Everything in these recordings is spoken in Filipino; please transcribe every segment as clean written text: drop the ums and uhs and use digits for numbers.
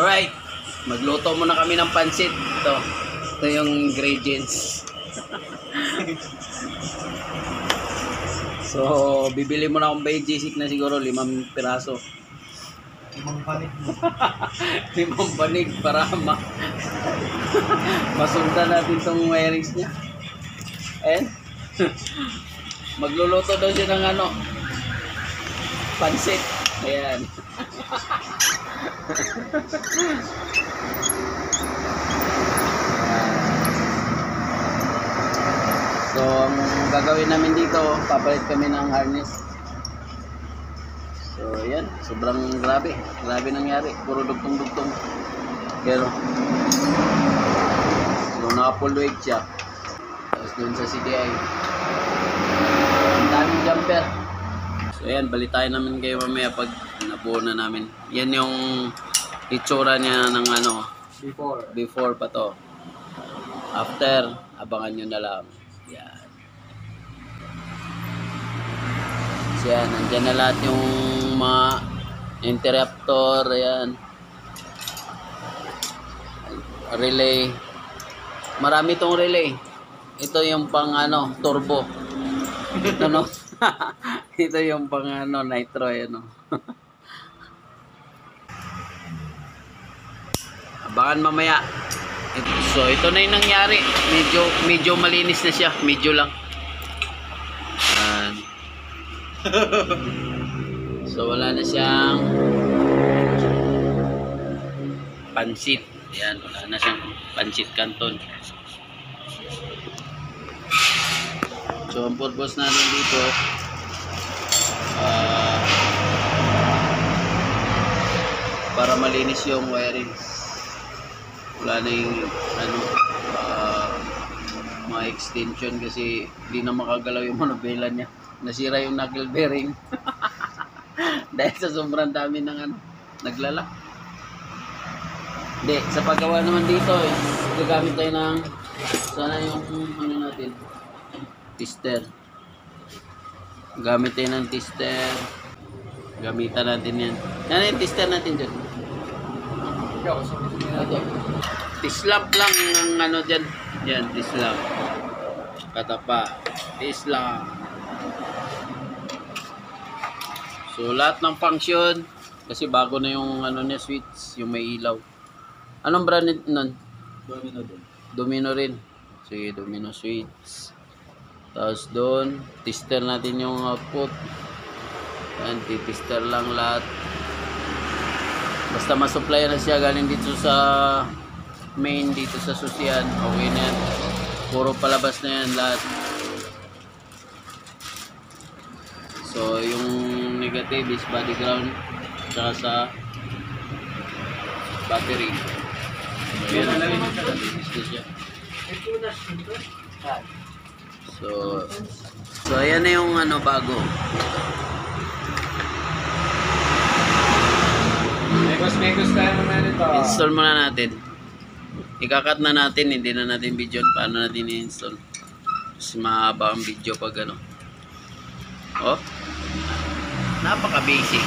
Alright, magluto muna kami ng pansit. Ito yung ingredients. So, bibili muna akong basic na siguro 5 piraso. 5 panig mo. 5 banig para masundan natin tong wirings niya. And magluluto daw siya ng pansit. Ayan. So, ang gagawin namin dito, papalit kami ng harness. So, ayan. Sobrang grabe. Grabe nangyari. Puro dugtong-dugtong. Pero, so, naka-full weight siya. Tapos dun sa CDI. Ang daming jumper. So, ayan. Balitahin namin kayo mamaya pag nabuo na namin. Yan yung itsura niya ng before pa to. After, abangan nyo na lang. Yan. So yan, nandyan na lahat yung mga interruptor, ayan. Relay. Marami tong relay. Ito yung pang turbo. Ito no. Ito yung pang nitro, ayan no. Abangan mamaya. So ito na yung nangyari. Medyo malinis na siya. Medyo lang. So wala na siyang pansit. Ayan, wala na siyang pansit canton. So ang purpose natin dito para malinis yung wiring. Wala na yung mga extension kasi hindi na makagalaw yung manubela niya. Nasira yung knuckle bearing. Dahil sa sobrang dami ng naglalak. Hindi, sa paggawa naman dito gagamit tayo ng sana yung natin tester. Gamit tayo ng tester. Gamitan natin yan. Yan yung tester natin dyan. Tislamp lang ang dyan. Yan, tislamp. Katapa. Tislamp. So, lahat ng function. Kasi bago na yung niya, switch. Yung may ilaw. Anong brand nun? Domino din. Domino rin. Sige, Domino switch. Tapos doon, tester natin yung output. Yan, tester lang lahat. Basta masupply na siya galing dito sa main, dito sa susian. Okay na yan. Puro palabas na yan lahat. So, yung negative is body ground. Tsaka sa battery. Yan na lang siya. So, ayan na yung bago. Megos tayo naman ito. Install muna natin. Ikakat na natin, hindi na natin video paano natin i-install. Kasi mahaba ang video pag Oh. Napaka-basic.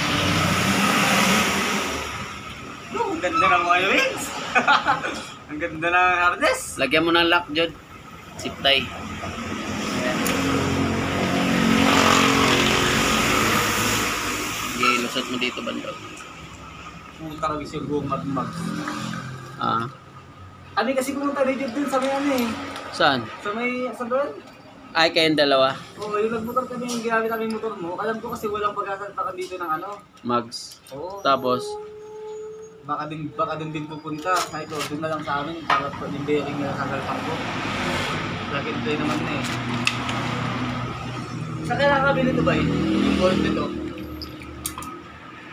Ang ganda ng wirings. Ang ganda ng harness. Lagyan mo ng lock dyan. Zip tie. Okay, lusot mo dito banda. Pumunta kami sa mag. Ano kasi pumunta rigid din sa may Saan? sa doon? Ay, kayong dalawa. Oo, yung nagmotor kami, yung ginamit namin yung motor mo. Alam ko kasi walang pagkasalpakan dito ng Mags. Oo. Tapos, Baka din pupunta. Kahit doon na lang sa amin para yung bearing na sasalpak ko. Plug and play naman na eh. Saan kaya nakakabili ito ba eh? Yung bolt nito?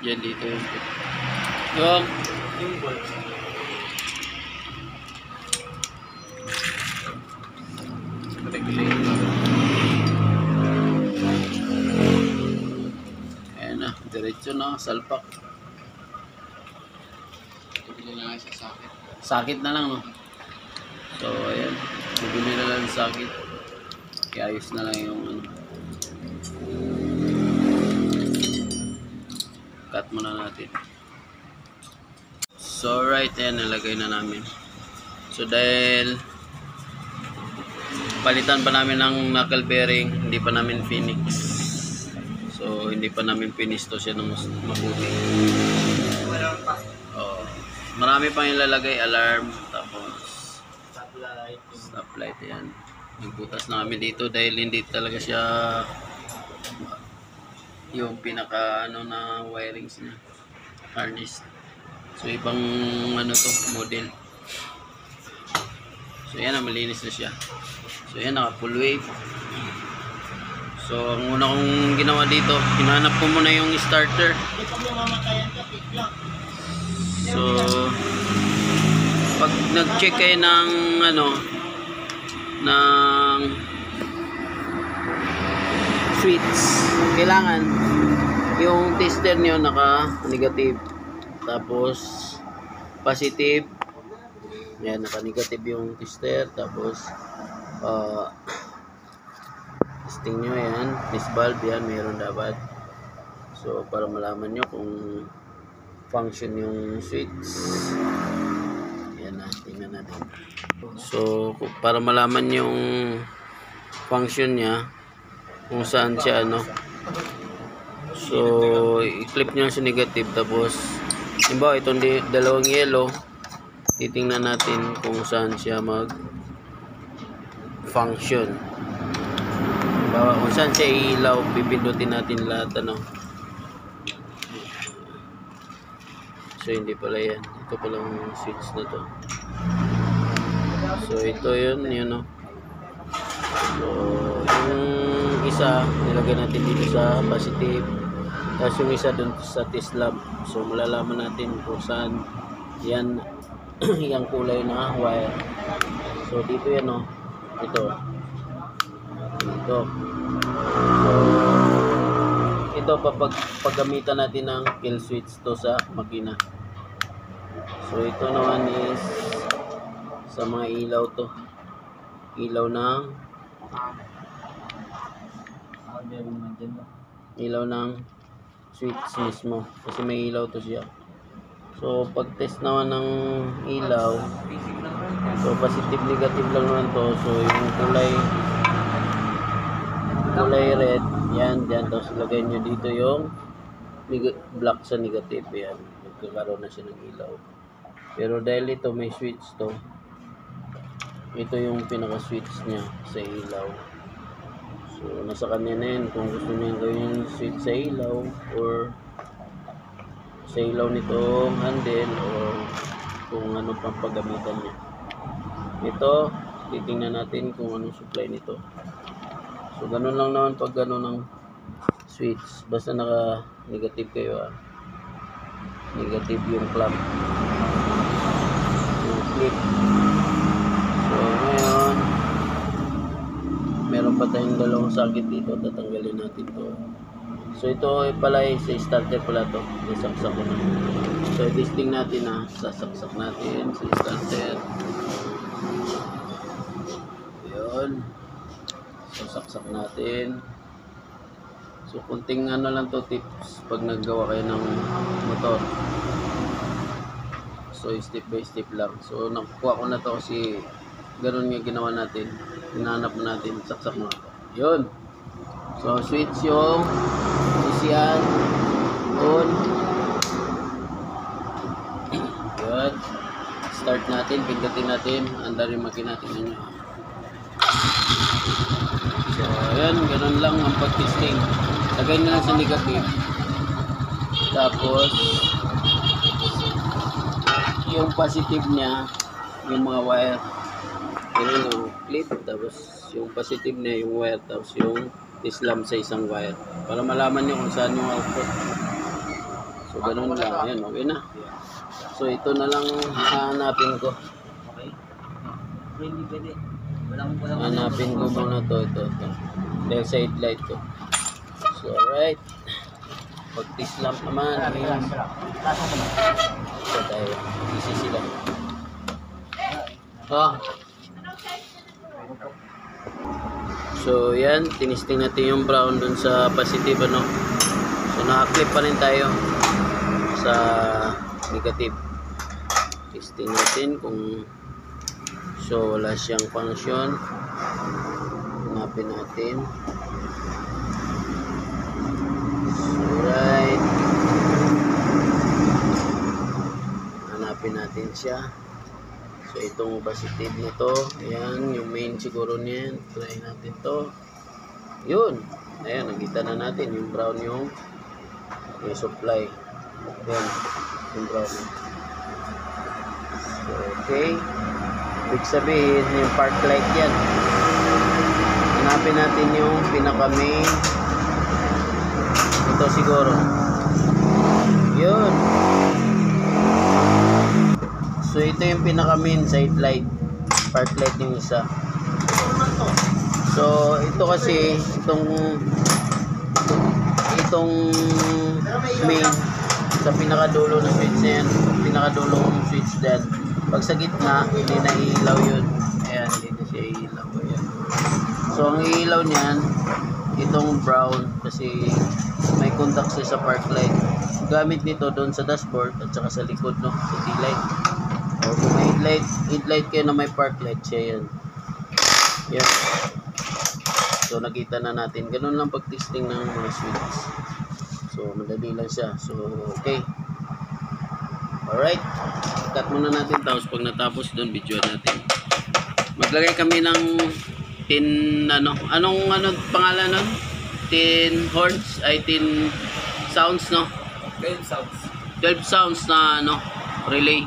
yan dito yun. Yung bolt. Ayan na, diretso na, salpak. Bili na nga sa sakit. Sakit na lang, no? So, ayan. Bibili na lang sakit. Iayos na lang yung cut muna natin. So right, ayan, nalagay na namin. So dahil palitan pa namin ng knuckle bearing, hindi pa namin finish. So hindi pa namin finish to siya ng mabuti. Wala pa. Oh, marami pang ilalagay, alarm, tapos Stoplight. stoplight, yan. Nagbutas na kami dito dahil hindi talaga siya yung pinaka ano na wirings niya, harness. So ibang ano to, model. So yan, malinis na siya. So yan, naka full wave. So ang una kong ginawa dito, hinanap ko muna yung starter. So pag nag-check kayo ng ano, ng switch, kailangan yung tester nyo naka negative, tapos positive. Yan, naka negative yung tester, tapos testing nyo yan, this valve yan, meron dapat. So para malaman nyo kung function yung switch. Yan na, tingnan natin. So para malaman yung function niya, kung saan siya ano. So i-clip nyo sa negative, tapos halimbawa itong dalawang yellow, titingnan natin kung saan siya mag function. Halimbawa kung saan siya ilaw, pipindutin natin lahat ano. So hindi pala yan, ito palang switch na to. So ito yun no. So yung isa nilagay natin dito sa positive, tapos yung isa dun sa test lab. So malalaman natin kung saan yan yung kulay na wire. So dito yan no, ito dito. So ito paggamitan natin ng kill switch to sa makina. So ito naman is sa mga ilaw to, ilaw ng switch mismo, kasi may ilaw to siya. So pag test naman ng ilaw, so positive negative lang naman to. So yung kulay red, yan dyan, tapos lagay nyo dito yung black sa negative, yan, magkakaroon na siya ng ilaw. Pero dahil ito may switch to, ito yung pinaka switch niya sa ilaw. So nasa kanya na yun kung gusto niya gawin yung switch sa ilaw or sa ilaw nitong handle, or kung ano pang paggamitan niya. Ito, titingnan natin kung anong supply nito. So ganun lang naman pag ganun ng switch, basta naka negative kayo negative yung clamp, yung clip. So ngayon meron pa tayong dalawang socket dito, tatanggalin natin to. So ito pala sa starter pala to, sasaksak ko na. So testing natin sasaksak natin sa starter. Yun, sasaksak natin. So kunting ano lang to, tips pag naggawa kayo ng motor. So step by step lang. So nakuha ko na to kasi ganun nga ginawa natin. Hinanap natin, saksak mo. Yun. So switch yung yan on. Yun. Start natin, pindutin natin, andar yung makina natin nyo. So ayan, ganun lang ang pag-testing. Lagay na lang sa negative, tapos yung positive nya, yung mga wire, yun yung clip, tapos yung positive niya yung wire, tapos yung islam sa isang wire, para malaman nyo kung saan yung output. So ganun lang, ayan, okay na. So ito na lang hanapin ko. Okay. Hindi pwede. Hanapin ko muna to, ito. Dahil sa headlight ko. So alright, pag islam naman, so tayo, easy sila. So yan, tinisting natin yung brown dun sa positive ano. So naka-clip pa rin tayo sa negative. Testing natin kung so wala siyang function. Hanapin natin. Alright. Hanapin natin siya. So itong positive na to, ayan, yung main siguro niyan. Try natin to. Yun. Ayan, nakita na natin yung brown yung supply. Ayan, yung brown. So, okay. Ibig sabihin, yung park light yan. Hanapin natin yung pinaka-main. Ito siguro. Yun. So ito yung pinaka-main side light. Park light yung isa. So ito kasi itong main sa pinakadulo ng switch na yan. Pinakadulong switch dyan. Pag sa gitna, hindi na ilaw yun. Ayan, hindi na siya ilaw. Ayan. So ang ilaw niyan, itong brown kasi may contact siya sa park light. Gamit nito doon sa dashboard at saka sa likod, no, sa taillight. O kung may headlight kayo na may park light, siya yan. Yan. So nakita na natin. Ganun lang pag-testing ng mga switch. So madali lang siya. So okay. Alright. Cut muna natin. Tapos pag natapos doon, video natin. Maglagay kami ng 10 anong pangalan nun? 10 horns ay 10 sounds, no? 12 sounds. 12 sounds na relay.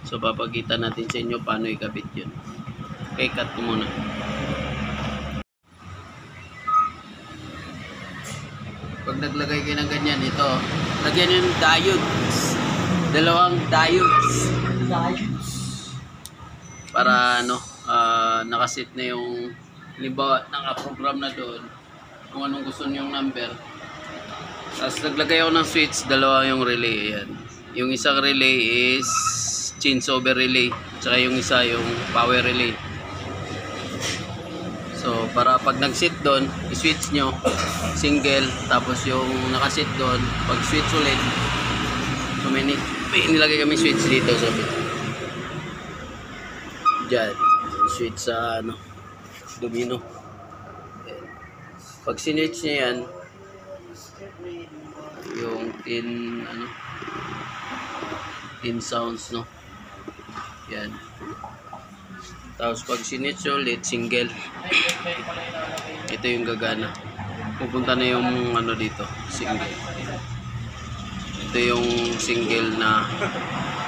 So papakita natin sa inyo paano ikabit yun. Okay, cut ko muna. Pag naglagay kayo ng ganyan, ito, lagyan yung diodes. Dalawang diodes. Para nakasit na yung, halimbawa, naka-program na doon kung anong gusto niyong number. Tapos naglagay ako ng switch, dalawa yung relay. Ayan. Yung isang relay is changeover relay, tsaka yung isa yung power relay. So para pag nag-sit doon, i-switch nyo single, tapos yung nakasit doon, pag switch ulit, so may nilagay kami switch dito sa dyan, switch sa domino. Pag sinitch nyo yan, yung 10 sounds, no? Yan. Tapos pag sinitch ulit, single. Ito yung gagana. Pupunta na yung dito, single. Ito yung single na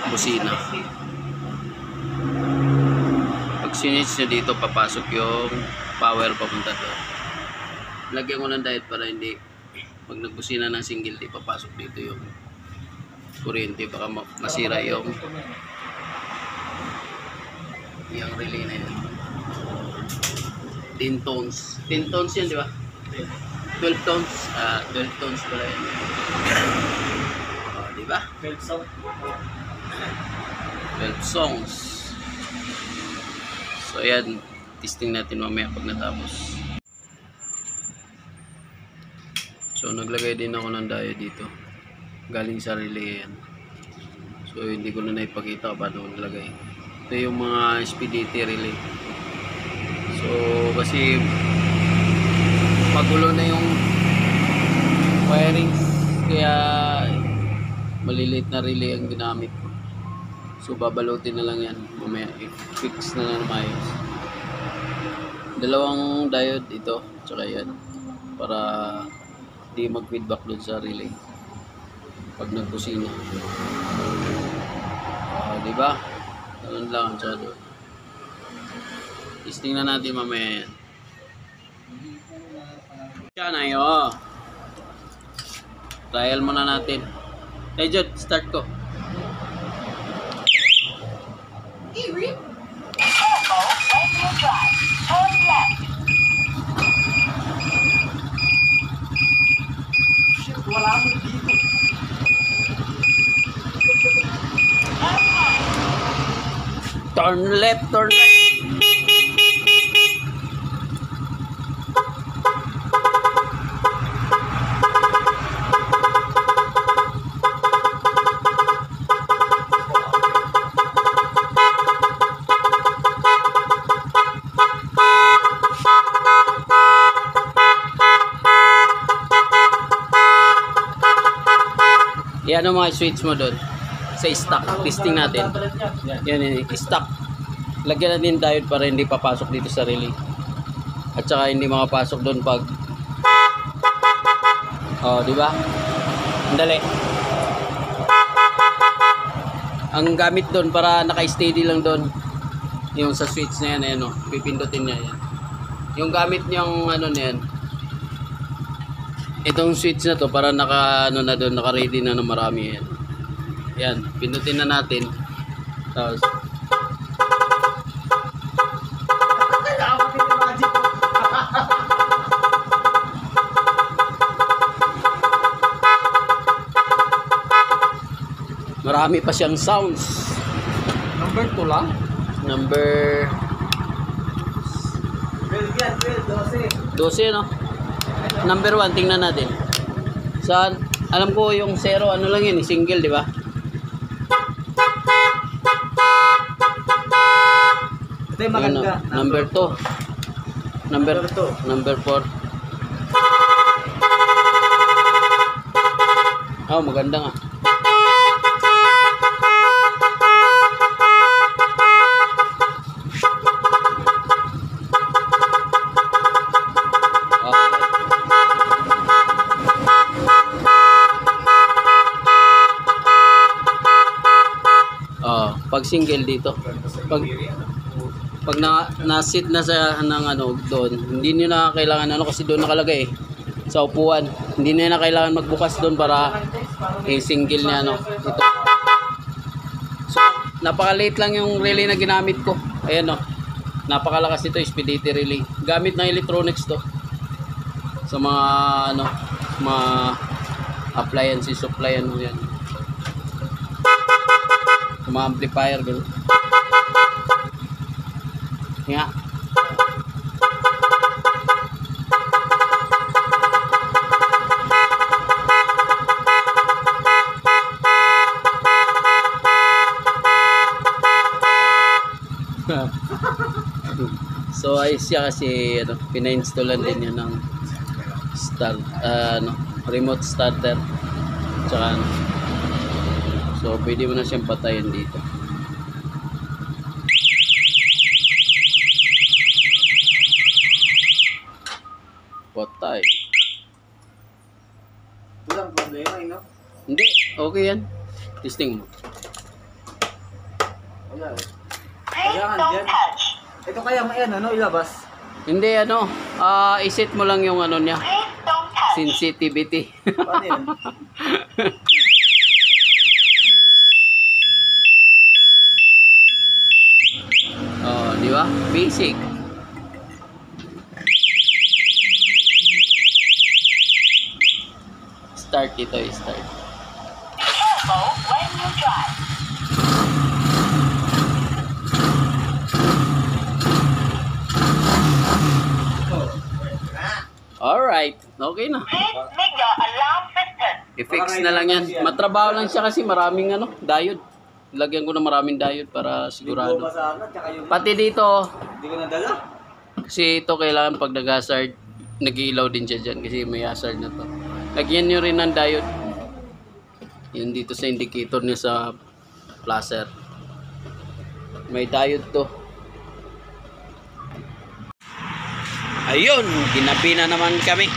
busina. Pag sinitch nyo dito, papasok yung power papunta doon. Lagyan ko ng diet para hindi pag nagbusina ng single, di papasok dito yung kuryente, baka masira yung relay na yan. 10 tones. 10 tones yan, di ba? 12 tones. 12 tones pala yan. Di ba? 12 sounds. 12 songs. So, ayan. Testing natin mamaya pag natapos. So, naglagay din ako ng diode dito. Galing sa relay yan. So, hindi ko na naipakita paano naglagay. Ito yung mga SPDT relay. So, kasi magulo na yung wiring, kaya maliliit na relay ang ginamit ko. So, babalutin na lang yan. Mamaya, i-fix na lang maayos. Dalawang diode ito, tsaka yan. Para di mag-feedback doon sa relay pag nagkusina. Diba? Ganun lang, tsaka doon. Testing na natin mamaya yan. Yan ay, trial muna natin. Hey Jod, start ko. Wala mo dito. Turn left, turn right. Gano mga switch mo doon? Sa stock, testing natin. Yan, stock. Lagyan natin diode para hindi papasok dito sa relay. At saka hindi makapasok doon pag di ba? Dali. Ang gamit doon para naka-steady lang doon yung sa switch na yan, ayan o, pipindutin niya yan. Yung gamit niyang ano na yan, itong switch na to para naka ano na doon, naka-ready na marami yan. Yan, pindutin na natin. Tapos marami pa siyang sounds. Number 2 lang? Number 12, no? Number 1, tingnan natin. Sa, alam ko yung 0, ano lang yun, single, di ba? Ito yung maganda. Number 2. Number 4. Oh, maganda nga. Pag single dito, pag na-sit na sa ng ano doon, hindi niyo na kailangan ano kasi doon nakalagay sa upuan. Hindi niyo na kailangan magbukas doon para single niya ano. Ito. So, napaka-late lang yung relay na ginamit ko. Ayan oh. Napakalakas ito, Expedite relay. Gamit ng electronics to. Sa mga ano, mga appliances, supplyan mo yan. Mga amplifier gano'n. Nga. So ayos siya kasi ano, pina-installan din yan ng start, remote starter. Tsaka ano. So, pwede mo na siyang patayin dito. Patay. Walang problema, no? Hindi, okay yan. Testing mo. Wala eh. Kailangan dyan. Ito kaya mayan, ano, ilabas? Hindi, ano, iset mo lang yung ano niya. Sensitivity. Paano yun? Di ba? Basic. Start ito, start. Careful when you drive. Alright, okay na. Please make your alarm system. I-fix na lang yan. Matrabaho lang siya kasi maraming ano, diode. Lagyan ko na maraming diode para sigurado. Pati dito, Hindi ko nadala. kasi ito kailangan pag nag-hazard, nag-iilaw din siya dyan kasi may hazard na to. Lagyan nyo rin ng diode. Yun dito sa indicator niya sa flasher. May diode to. Ayun, ginabi na naman kami.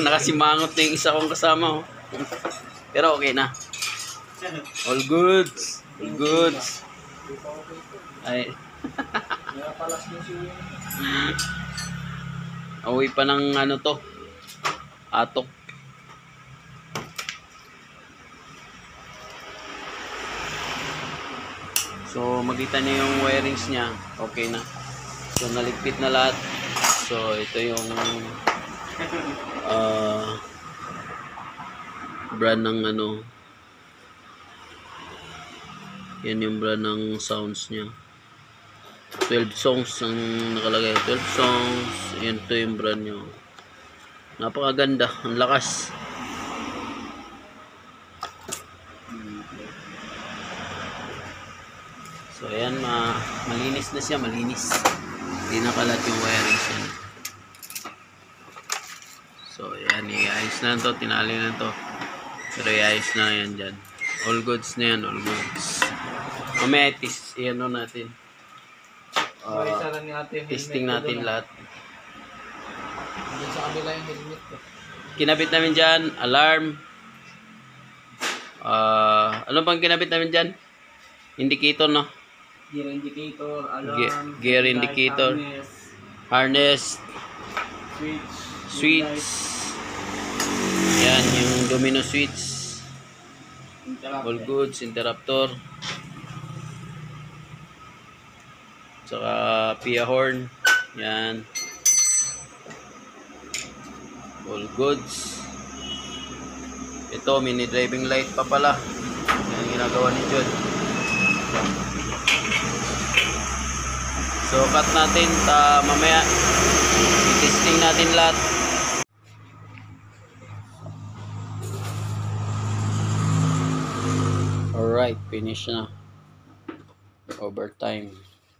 Nakasimangot na yung isa kong kasama. Oh. Pero okay na. All goods. All goods. Ay. Awi pa ng ano to. Atok. So makita niyo yung wirings niya. Okay na. So naligpit na lahat. So ito yung brand ng ano, yan yung brand ng sounds niya. 12 songs ang nakalagay. 12 songs. Yan to yung brand niya. Napakaganda. Ang lakas. So ayan, malinis na siya. Malinis. Hindi nakalat yung wirings yan. So ayan, ayos na to, tinali na to. Pero ayos na yan dyan. All goods na yan, all goods. Mamaya ano natin. Isa lang ni ate yung helmet Testing ko natin doon, lahat. Doon sa kabila yung helmet ko. Kinabit namin dyan, alarm. Ano bang kinabit namin dyan? Indicator, no? Gear indicator, alarm, Gear light, indicator. harness, Harness, switch, switch. Yan, yung domino switch. interrupt. All goods, interruptor. Saka PIA horn. Yan. All goods. Ito, mini driving light pa pala. Yan ang ginagawa ni John. So, cut natin. Mamaya, i-testing natin lahat. Alright, finish na. Overtime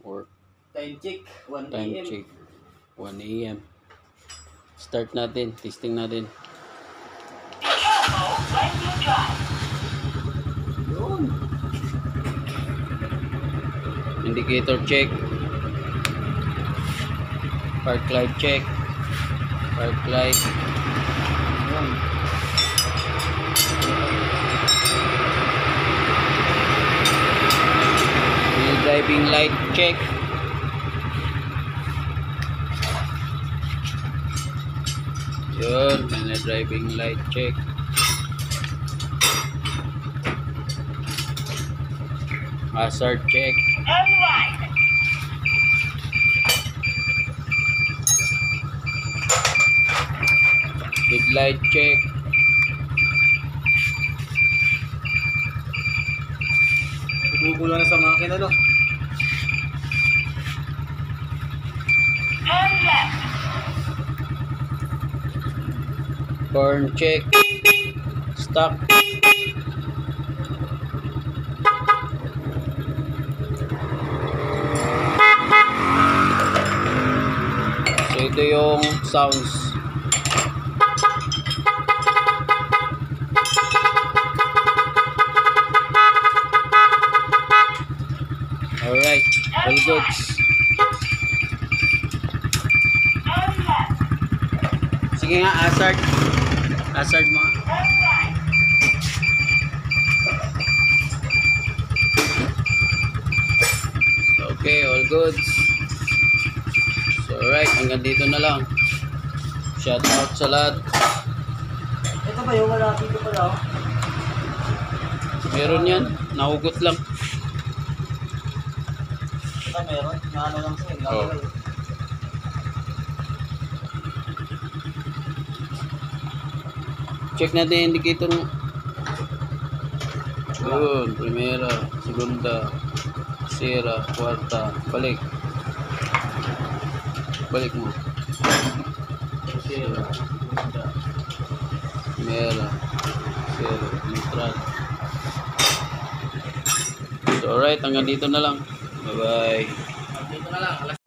work. Time check, 1 Time PM. check. 1 AM. Start natin. Testing natin. Careful when you drive. Yun. Indicator check. Park light check. Park light. Yun. Driving light check. Yun. May driving light check. Hazard check. Turn right. Headlight check. Bumubulo na sa makina, no? Turn left. Horn check. Stop. So ito yung sounds. Alright, all goods. Turn left. Sige nga, hazard. Hazard mo. Turn right. Okay, all goods. So alright, hanggang dito na lang. Shout out sa lahat. Ito ba yung wala dito pala, oh? Meron yan, nahugot lang. Ito meron, na ano lang siya, Oh. nakalagay. Check natin yung indicator mo. Yun, primera, segunda, tercera, cuarta. Balik. Balik mo. Zero. Primera, tercera, neutral. So alright, hanggang dito na lang. Bye bye. Dito na lang, alas